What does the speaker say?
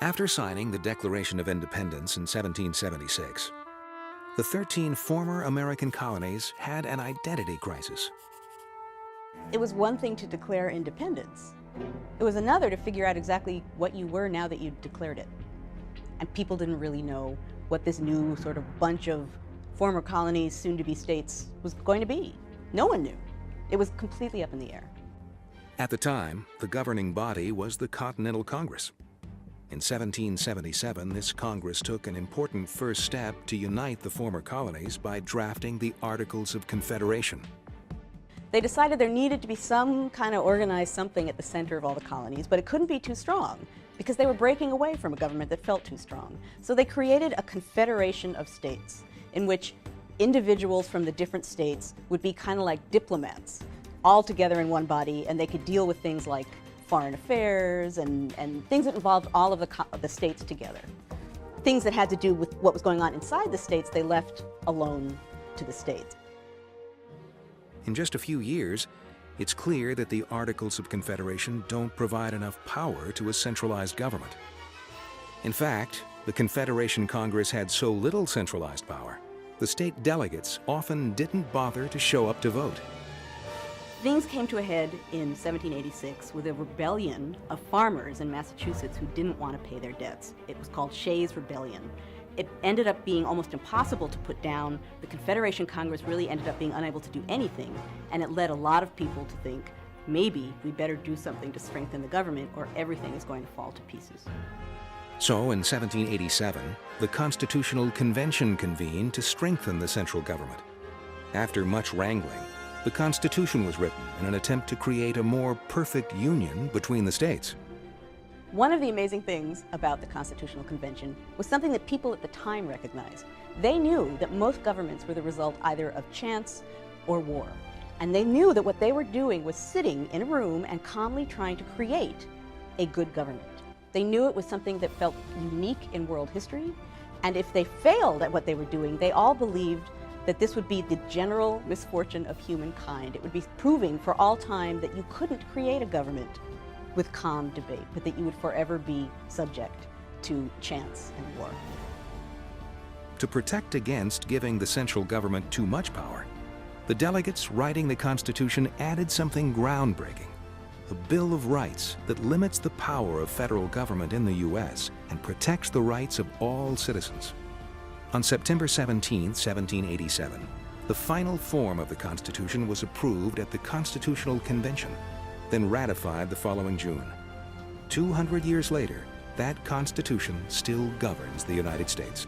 After signing the Declaration of Independence in 1776, the 13 former American colonies had an identity crisis. It was one thing to declare independence. It was another to figure out exactly what you were now that you'd declared it. And people didn't really know what this new sort of bunch of former colonies, soon-to-be states, was going to be. No one knew. It was completely up in the air. At the time, the governing body was the Continental Congress. In 1777, this Congress took an important first step to unite the former colonies by drafting the Articles of Confederation. They decided there needed to be some kind of organized something at the center of all the colonies, but it couldn't be too strong because they were breaking away from a government that felt too strong. So they created a confederation of states in which individuals from the different states would be kind of like diplomats, all together in one body, and they could deal with things like foreign affairs and things that involved all of the states together. Things that had to do with what was going on inside the states, they left alone to the states. In just a few years, it's clear that the Articles of Confederation don't provide enough power to a centralized government. In fact, the Confederation Congress had so little centralized power, the state delegates often didn't bother to show up to vote. Things came to a head in 1786 with a rebellion of farmers in Massachusetts who didn't want to pay their debts. It was called Shays' Rebellion. It ended up being almost impossible to put down. The Confederation Congress really ended up being unable to do anything, and it led a lot of people to think, maybe we better do something to strengthen the government or everything is going to fall to pieces. So in 1787, the Constitutional Convention convened to strengthen the central government. After much wrangling, the Constitution was written in an attempt to create a more perfect union between the states. One of the amazing things about the Constitutional Convention was something that people at the time recognized. They knew that most governments were the result either of chance or war. And they knew that what they were doing was sitting in a room and calmly trying to create a good government. They knew it was something that felt unique in world history, and if they failed at what they were doing, they all believed that this would be the general misfortune of humankind. It would be proving for all time that you couldn't create a government with calm debate, but that you would forever be subject to chance and war. To protect against giving the central government too much power, the delegates writing the Constitution added something groundbreaking, a Bill of Rights that limits the power of federal government in the U.S. and protects the rights of all citizens. On September 17, 1787, the final form of the Constitution was approved at the Constitutional Convention, then ratified the following June. 200 years later, that Constitution still governs the United States.